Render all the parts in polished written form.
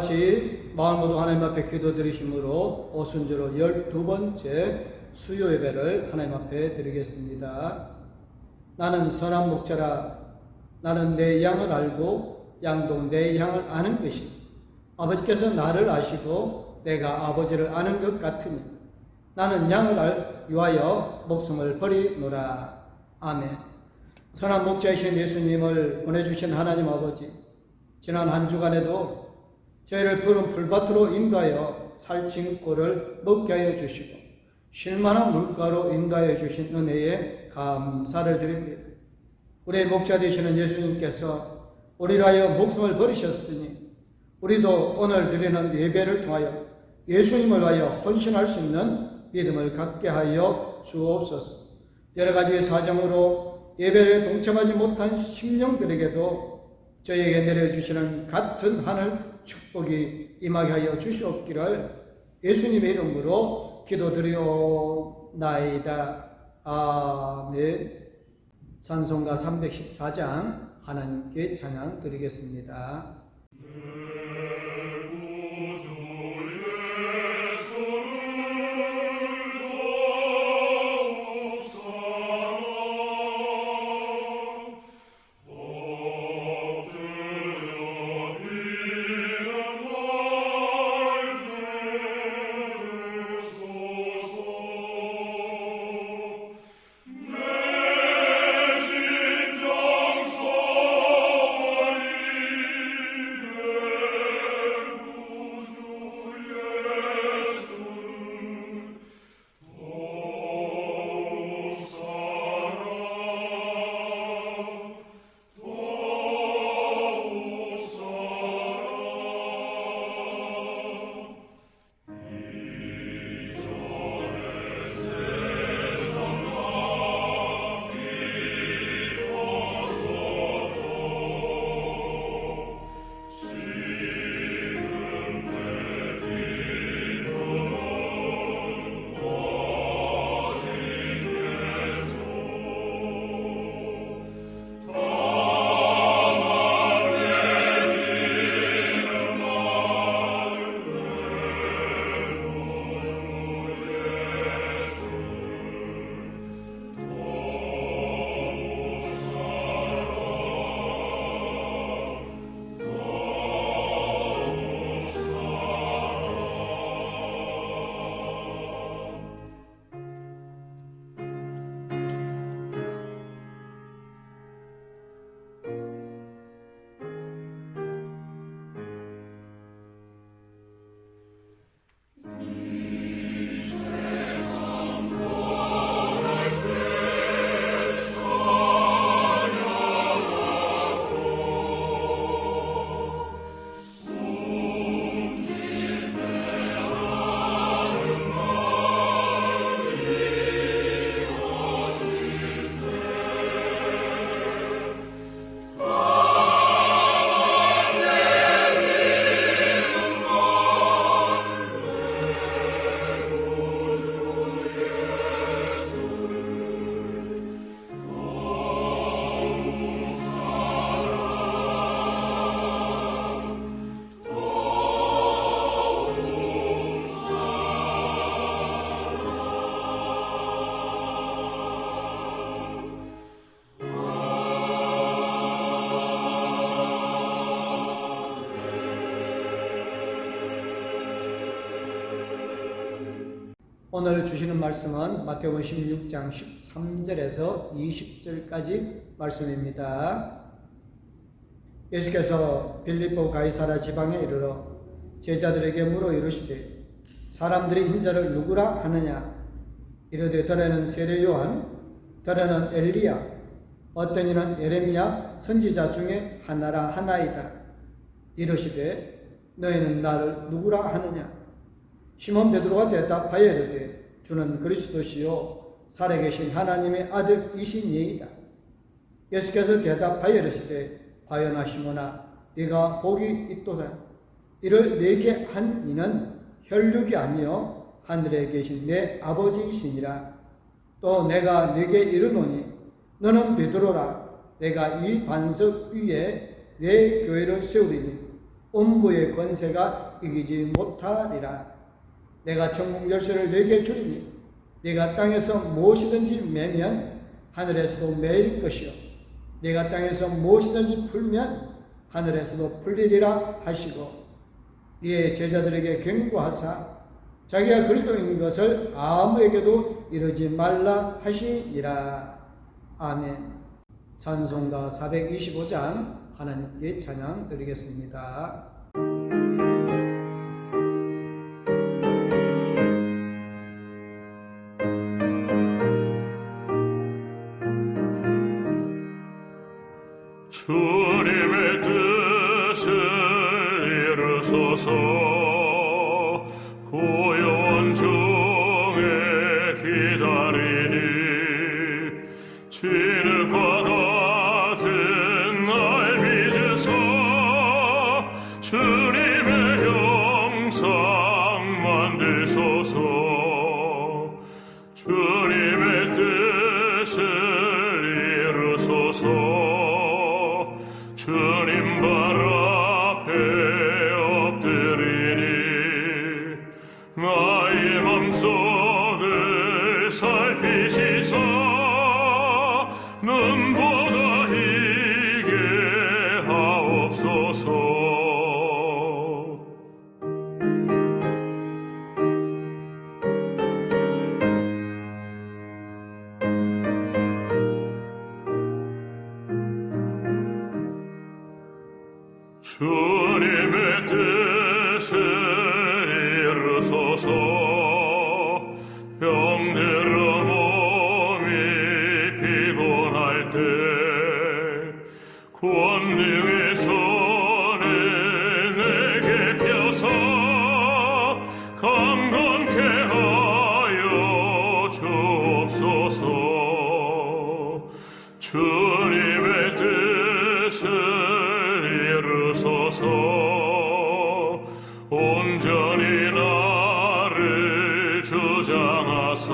같이 마을 모두 하나님 앞에 기도드리심으로 오순절로 12번째 수요 예배를 하나님 앞에 드리겠습니다. 나는 선한 목자라. 나는 내 양을 알고 양도 내 양을 아는 것이 아버지께서 나를 아시고 내가 아버지를 아는 것 같으니 나는 양을 위하여 목숨을 버리노라. 아멘. 선한 목자이신 예수님을 보내주신 하나님 아버지, 지난 한 주간에도 저희를 푸른 풀밭으로 인도하여 살찐 꼴을 먹게 하여 주시고 쉴만한 물가로 인도하여 주신 은혜에 감사를 드립니다. 우리의 목자 되시는 예수님께서 우리를 하여 목숨을 버리셨으니 우리도 오늘 드리는 예배를 통하여 예수님을 위하여 헌신할 수 있는 믿음을 갖게 하여 주옵소서. 여러 가지 사정으로 예배에 동참하지 못한 심령들에게도 저희에게 내려주시는 같은 하늘 축복이 임하게 하여 주시옵기를 예수님의 이름으로 기도드리옵나이다. 아멘. 찬송가 314장 하나님께 찬양 드리겠습니다. 오늘 주시는 말씀은 마태복음 16장 13절에서 20절까지 말씀입니다. 예수께서 빌립보 가이사랴 지방에 이르러 제자들에게 물어 이르시되 사람들이 인자를 누구라 하느냐? 이르되 더러는 세례 요한, 더러는 엘리야, 어떤 이는 예레미야 선지자 중에 하나이다. 이르시되 너희는 나를 누구라 하느냐? 시몬 베드로가 대답하여 이르되 주는 그리스도시요 살아계신 하나님의 아들이시니이다. 예수께서 대답하여 이르시되 바요나 시몬아 네가 복이 있도다. 이를 내게 한 이는 혈육이 아니요 하늘에 계신 내 아버지이시니라. 또 내가 네게 이르노니 너는 베드로라. 내가 이 반석 위에 내 교회를 세우리니 음부의 권세가 이기지 못하리라. 내가 천국 열쇠를 네게 주리니 네가 땅에서 무엇이든지 매면 하늘에서도 매일 것이요 네가 땅에서 무엇이든지 풀면 하늘에서도 풀리리라 하시고 이에 제자들에게 경고하사 자기가 그리스도인 것을 아무에게도 이르지 말라 하시니라. 아멘. 찬송가 425장 하나님께 찬양 드리겠습니다. 주님의 뜻을 이루소서. 고요한 중에 기다리니 진흙과 같은 날 빚으사 주님의 형상 만드소서. 주님의 뜻을 이루소서. 주님 발 앞에 엎드리니 나의 맘속을 살피시사 눈보다 희게 하옵소서. 주님의 뜻을 이루소서. 병들어 몸이 피곤할 때 권능의 손을 내게 펴서 강건케 하여 주옵소서. 주님의 뜻을 이루소서. 온전히 나를 주장하사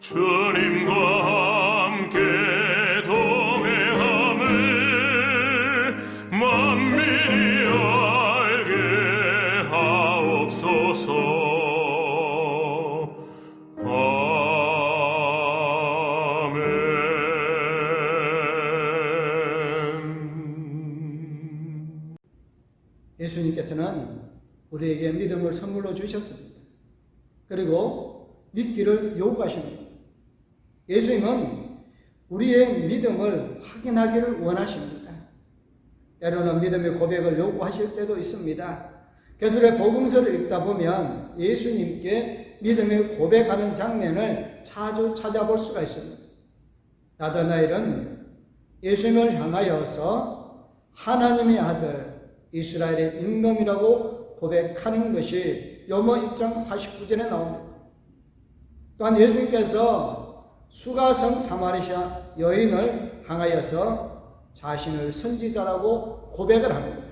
주님과 함께 동행함을 만민이 알게 하옵소서. 예수님께서는 우리에게 믿음을 선물로 주셨습니다. 그리고 믿기를 요구하십니다. 예수님은 우리의 믿음을 확인하기를 원하십니다. 때로는 믿음의 고백을 요구하실 때도 있습니다. 계속해 복음서를 읽다 보면 예수님께 믿음의 고백하는 장면을 자주 찾아볼 수가 있습니다. 나다나엘은 예수님을 향하여서 하나님의 아들 이스라엘의 임금이라고 고백하는 것이 요모 1장 49절에 나옵니다. 또한 예수님께서 수가성 사마리아 여인을 향하여서 자신을 선지자라고 고백을 합니다.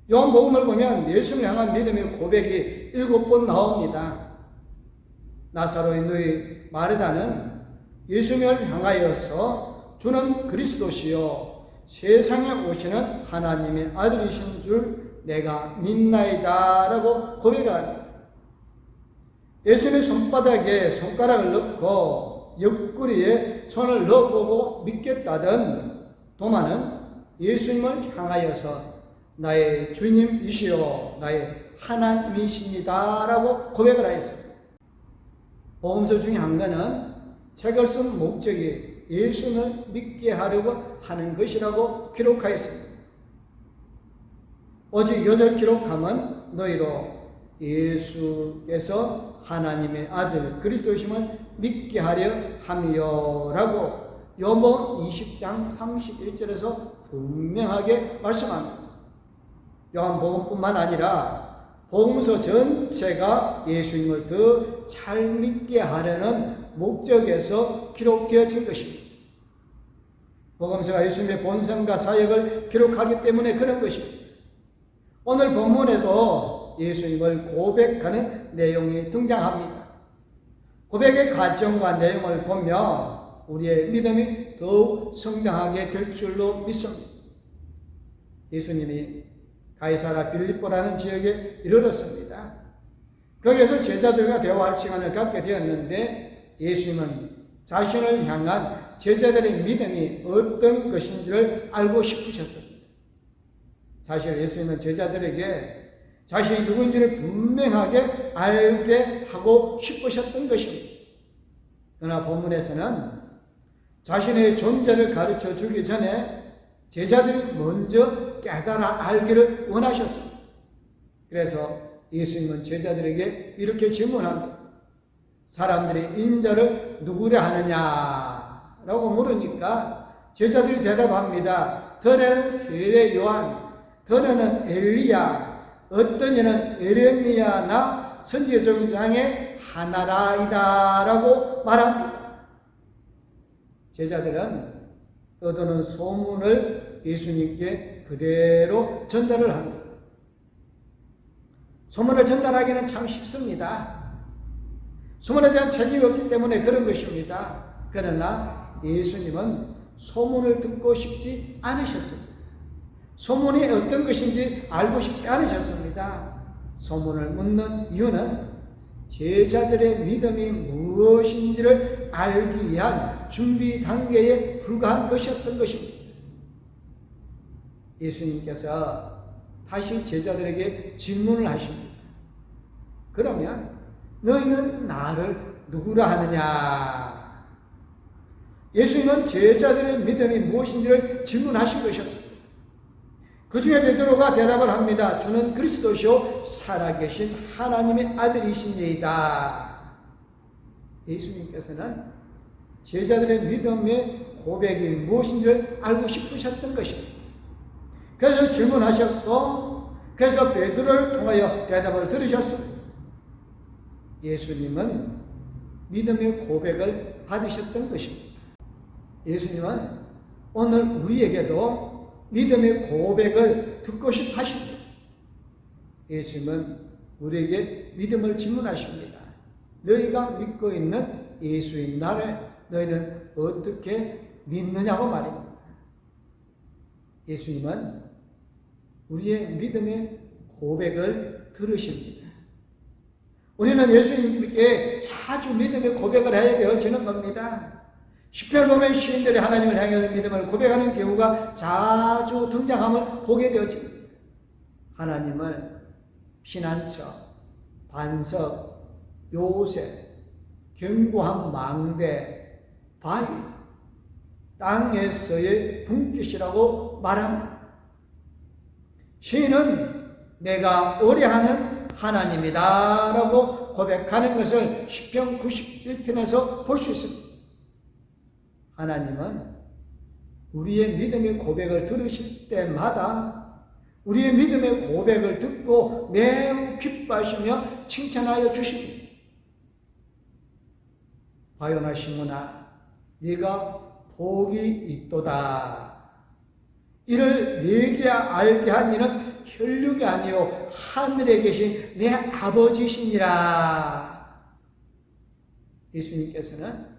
요한복음을 보면 예수님을 향한 믿음의 고백이 7번 나옵니다. 나사로의 누이 마르다는 예수님을 향하여서 주는 그리스도시요 세상에 오시는 하나님의 아들이신 줄 내가 믿나이다 라고 고백을 합니다. 예수님의 손바닥에 손가락을 넣고 옆구리에 손을 넣어보고 믿겠다던 도마는 예수님을 향하여서 나의 주님이시요 나의 하나님이십니다 라고 고백을 하였습니다. 복음서 중에 한 권은 책을 쓴 목적이 예수를 믿게 하려고 하는 것이라고 기록하였습니다. 오직 이것을 기록하면 너희로 예수께서 하나님의 아들 그리스도심을 믿게 하려 함이요 라고 요한복음 20장 31절에서 분명하게 말씀합니다. 요한복음뿐만 아니라 복음서 전체가 예수님을 더 잘 믿게 하려는 목적에서 기록되어진 것입니다. 복음서가 예수님의 본성과 사역을 기록하기 때문에 그런 것입니다. 오늘 본문에도 예수님을 고백하는 내용이 등장합니다. 고백의 과정과 내용을 보며 우리의 믿음이 더욱 성장하게 될 줄로 믿습니다. 예수님이 가이사라 빌립보라는 지역에 이르렀습니다. 거기에서 제자들과 대화할 시간을 갖게 되었는데 예수님은 자신을 향한 제자들의 믿음이 어떤 것인지를 알고 싶으셨습니다. 사실 예수님은 제자들에게 자신이 누구인지를 분명하게 알게 하고 싶으셨던 것입니다. 그러나 본문에서는 자신의 존재를 가르쳐 주기 전에 제자들이 먼저 깨달아 알기를 원하셨습니다. 그래서 예수님은 제자들에게 이렇게 질문합니다. 사람들이 인자를 누구라 하느냐라고 물으니까 제자들이 대답합니다. 더러는 세례 요한, 더러는 엘리야, 어떤 이는 에레미야나 선지자 중에 하나라이다 라고 말합니다. 제자들은 떠도는 소문을 예수님께 그대로 전달을 합니다. 소문을 전달하기는 참 쉽습니다. 소문에 대한 책임이 없기 때문에 그런 것입니다. 그러나 예수님은 소문을 듣고 싶지 않으셨습니다. 소문이 어떤 것인지 알고 싶지 않으셨습니다. 소문을 묻는 이유는 제자들의 믿음이 무엇인지를 알기 위한 준비 단계에 불과한 것이었던 것입니다. 예수님께서 다시 제자들에게 질문을 하십니다. 그러면 너희는 나를 누구라 하느냐? 예수님은 제자들의 믿음이 무엇인지를 질문하신 것이었습니다. 그 중에 베드로가 대답을 합니다. 주는 그리스도시요 살아계신 하나님의 아들이시니이다. 예수님께서는 제자들의 믿음의 고백이 무엇인지를 알고 싶으셨던 것입니다. 그래서 질문하셨고, 그래서 베드로를 통하여 대답을 들으셨습니다. 예수님은 믿음의 고백을 받으셨던 것입니다. 예수님은 오늘 우리에게도 믿음의 고백을 듣고 싶어 하십니다. 예수님은 우리에게 믿음을 질문하십니다. 너희가 믿고 있는 예수인 나를 너희는 어떻게 믿느냐고 말입니다. 예수님은 우리의 믿음의 고백을 들으십니다. 우리는 예수님께 자주 믿음의 고백을 해야 되어지는 겁니다. 시편 보면 시인들이 하나님을 향해서 믿음을 고백하는 경우가 자주 등장함을 보게 되어집니다. 하나님을 피난처, 반석, 요새, 견고한 망대, 바위, 땅에서의 분깃이라고 말합니다. 시인은 내가 의뢰하는 하나님이다 라고 고백하는 것을 시편 91편에서 볼 수 있습니다. 하나님은 우리의 믿음의 고백을 들으실 때마다 우리의 믿음의 고백을 듣고 매우 기뻐하시며 칭찬하여 주십니다. 바요나 시므나 네가 복이 있도다. 이를 네게 알게 한 이는 혈육이 아니요 하늘에 계신 내 아버지시니라. 예수님께서는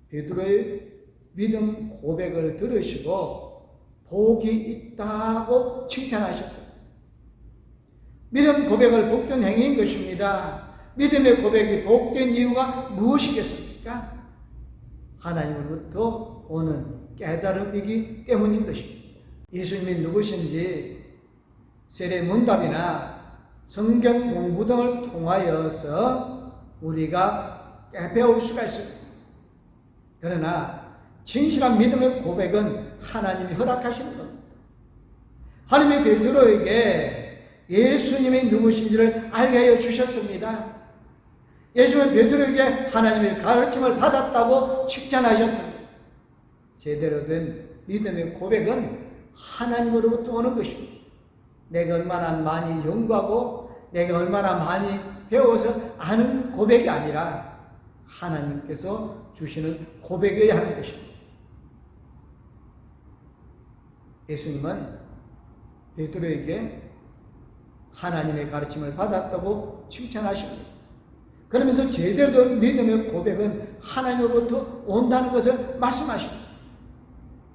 베드로의 믿음 고백을 들으시고 복이 있다고 칭찬하셨어요. 믿음 고백을 복된 행위인 것입니다. 믿음의 고백이 복된 이유가 무엇이겠습니까? 하나님으로부터 오는 깨달음이기 때문인 것입니다. 예수님이 누구신지 세례 문답이나 성경 공부 등을 통하여서 우리가 배울 수가 있습니다. 그러나 진실한 믿음의 고백은 하나님이 허락하시는 겁니다. 하나님이 베드로에게 예수님이 누구신지를 알게 하여 주셨습니다. 예수님은 베드로에게 하나님의 가르침을 받았다고 칭찬하셨습니다. 제대로 된 믿음의 고백은 하나님으로부터 오는 것입니다. 내가 얼마나 많이 연구하고 내가 얼마나 많이 배워서 아는 고백이 아니라 하나님께서 주시는 고백이어야 하는 것입니다. 예수님은 베드로에게 하나님의 가르침을 받았다고 칭찬하십니다. 그러면서 제대로 된 믿음의 고백은 하나님으로부터 온다는 것을 말씀하십니다.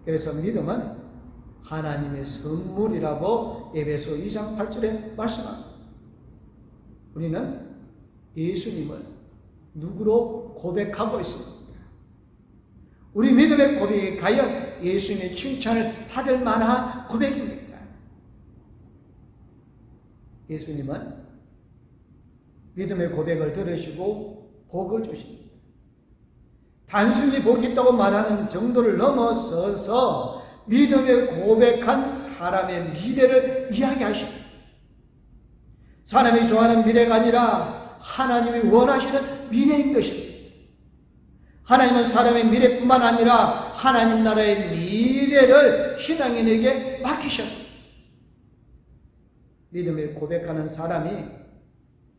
그래서 믿음은 하나님의 선물이라고 에베소 2장 8절에 말씀합니다. 우리는 예수님을 누구로 고백하고 있습니다. 우리 믿음의 고백이 과연 예수님의 칭찬을 받을 만한 고백입니까? 예수님은 믿음의 고백을 들으시고 복을 주십니다. 단순히 복이 있다고 말하는 정도를 넘어서서 믿음의 고백한 사람의 미래를 이야기하십니다. 사람이 좋아하는 미래가 아니라 하나님이 원하시는 미래인 것입니다. 하나님은 사람의 미래뿐만 아니라 하나님 나라의 미래를 신앙인에게 맡기셨습니다. 믿음에 고백하는 사람이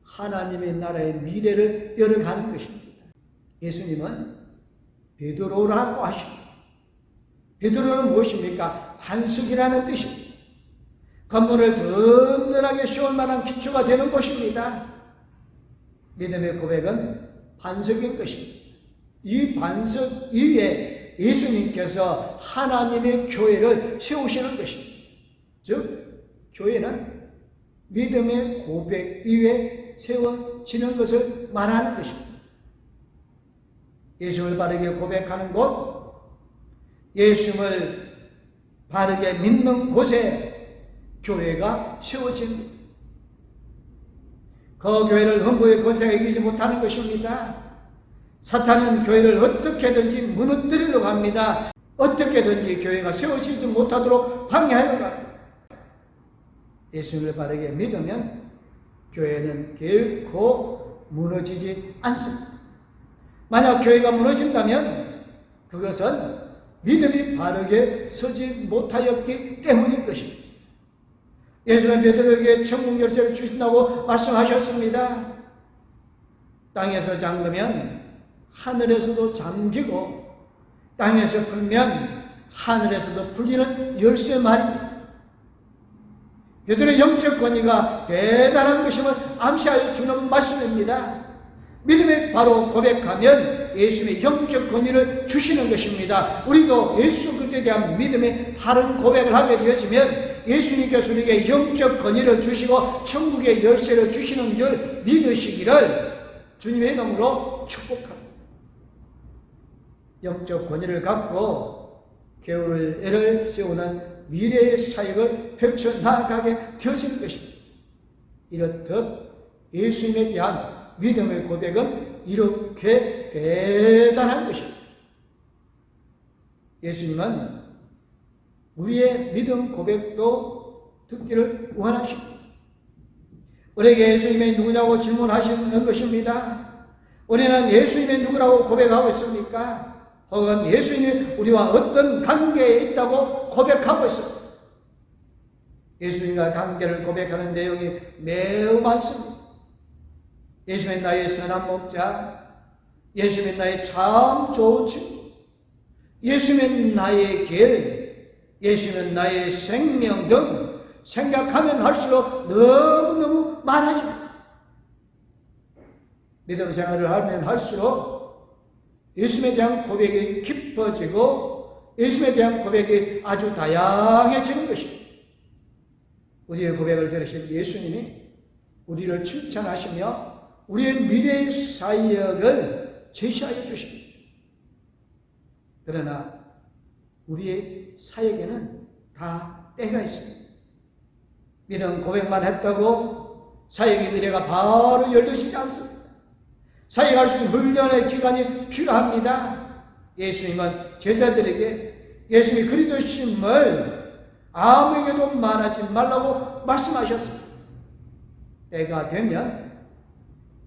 하나님의 나라의 미래를 열어가는 것입니다. 예수님은 베드로라고 하십니다. 베드로는 무엇입니까? 반석이라는 뜻입니다. 건물을 든든하게 세울 만한 기초가 되는 곳입니다. 믿음의 고백은 반석인 것입니다. 이 반석 위에 예수님께서 하나님의 교회를 세우시는 것입니다. 즉, 교회는 믿음의 고백 위에 세워지는 것을 말하는 것입니다. 예수를 바르게 고백하는 곳, 예수를 바르게 믿는 곳에 교회가 세워집니다. 그 교회를 험부의 권세가 이기지 못하는 것입니다. 사탄은 교회를 어떻게든지 무너뜨리려고 합니다. 어떻게든지 교회가 세워지지 못하도록 방해하려고 합니다. 예수를 바르게 믿으면 교회는 결코 무너지지 않습니다. 만약 교회가 무너진다면 그것은 믿음이 바르게 서지 못하였기 때문인 것입니다. 예수는 베드로에게 천국 열쇠를 주신다고 말씀하셨습니다. 땅에서 잠그면 하늘에서도 잠기고 땅에서 풀면 하늘에서도 풀리는 열쇠 말입니다. 베드로의 영적 권위가 대단한 것임을 암시하여 주는 말씀입니다. 믿음에 바로 고백하면 예수님의 영적 권위를 주시는 것입니다. 우리도 예수 그리스도에 대한 믿음의 바른 고백을 하게 되어지면 예수님께서 우리에게 영적 권위를 주시고 천국의 열쇠를 주시는 줄 믿으시기를 주님의 이름으로 축복합니다. 영적 권위를 갖고 교회를 세우는 미래의 사역을 펼쳐나가게 되어지는 것입니다. 이렇듯 예수님에 대한 믿음의 고백은 이렇게 대단한 것입니다. 예수님은 우리의 믿음 고백도 듣기를 원하십니다. 우리에게 예수님이 누구냐고 질문하시는 것입니다. 우리는 예수님이 누구라고 고백하고 있습니까? 혹은 예수님이 우리와 어떤 관계에 있다고 고백하고 있습니다. 예수님과 관계를 고백하는 내용이 매우 많습니다. 예수님은 나의 선한 목자, 예수님은 나의 참 좋은 친구, 예수님은 나의 길, 예수님은 나의 생명 등 생각하면 할수록 너무너무 많아집니다. 믿음 생활을 하면 할수록 예수님에 대한 고백이 깊어지고 예수님에 대한 고백이 아주 다양해지는 것입니다. 우리의 고백을 들으신 예수님이 우리를 칭찬하시며 우리의 미래의 사역을 제시하여 주십니다. 그러나 우리의 사역에는 다 때가 있습니다. 믿음 고백만 했다고 사역의 미래가 바로 열리지 않습니다. 사역할 수 있는 훈련의 기간이 필요합니다. 예수님은 제자들에게 예수님이 그리스도심을 아무에게도 말하지 말라고 말씀하셨습니다. 때가 되면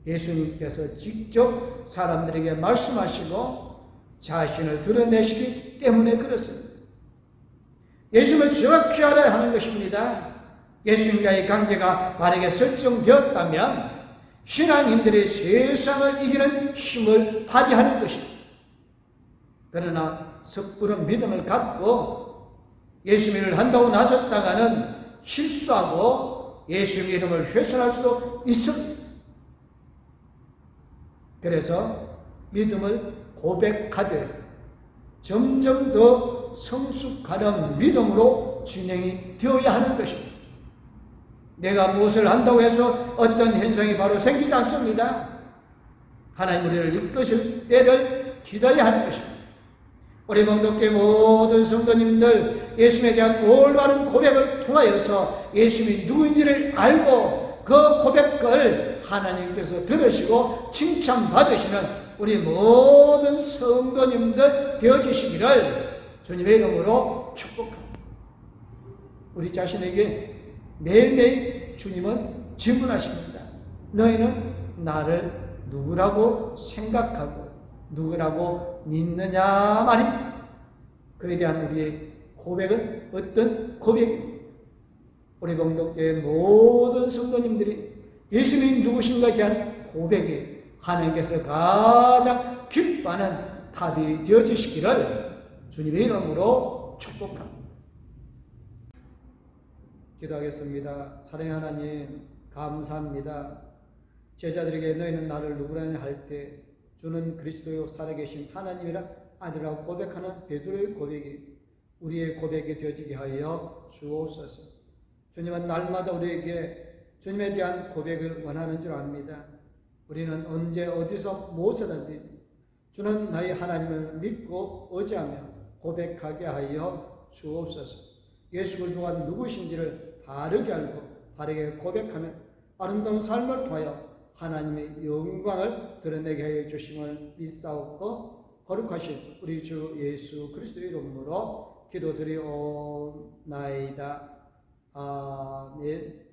예수님께서 직접 사람들에게 말씀하시고 자신을 드러내시기 때문에 그렇습니다. 예수님을 정확히 알아야 하는 것입니다. 예수님과의 관계가 만약에 설정되었다면 신앙인들의 세상을 이기는 힘을 발휘하는 것입니다. 그러나 섣부른 믿음을 갖고 예수님을 한다고 나섰다가는 실수하고 예수님의 이름을 훼손할 수도 있습니다. 그래서 믿음을 고백하되 점점 더 성숙하는 믿음으로 진행이 되어야 하는 것입니다. 내가 무엇을 한다고 해서 어떤 현상이 바로 생기지 않습니다. 하나님 우리를 이끄실 때를 기다려야 하는 것입니다. 우리 봉독회 모든 성도님들 예수님에 대한 올바른 고백을 통하여서 예수님이 누구인지를 알고 그 고백을 하나님께서 들으시고 칭찬받으시는 우리 모든 성도님들 되어주시기를 주님의 이름으로 축복합니다. 우리 자신에게 매일매일 주님은 질문하십니다. 너희는 나를 누구라고 생각하고 누구라고 믿느냐 말입니다. 그에 대한 우리의 고백은 어떤 고백입니까? 우리 공동교회 모든 성도님들이 예수님이 누구신가에 대한 고백이 하나님께서 가장 기뻐하는 답이 되어주시기를 주님의 이름으로 축복합니다. 기도하겠습니다. 사랑의 하나님 감사합니다. 제자들에게 너희는 나를 누구라냐 할 때 주는 그리스도요 살아계신 하나님이라 아니라고 고백하는 베드로의 고백이 우리의 고백이 되어지게 하여 주옵소서. 주님은 날마다 우리에게 주님에 대한 고백을 원하는 줄 압니다. 우리는 언제 어디서 무엇이든지 주는 나의 하나님을 믿고 의지하며 고백하게 하여 주옵소서. 예수 그리스도가 누구신지를 바르게 알고 바르게 고백하며 아름다운 삶을 통하여 하나님의 영광을 드러내게 하여 주심을 믿사옵고 거룩하신 우리 주 예수 그리스도의 이름으로 기도드리옵나이다. 아멘.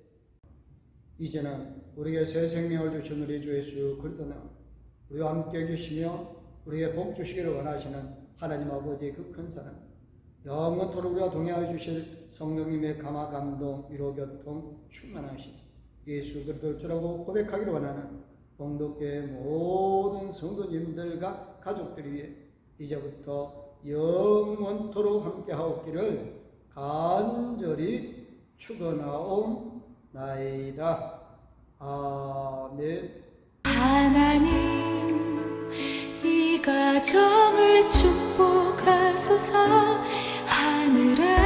이제는 우리에게 새 생명을 주신 우리 주 예수 그리스도는 우리와 함께 계시며 우리에게 복 주시기를 원하시는 하나님 아버지의 그 큰 사랑, 영원토록 우리와 동행하여 주실 성령님의 감화 감동 위로 교통 충만하신 예수 그리스도를 주라고 고백하기를 원하는 봉독교회 모든 성도님들과 가족들 위해 이제부터 영원토록 함께하옵기를 간절히 축원하옵나이다. 아멘. 하나님 이 가정을 축복하소서. 하늘에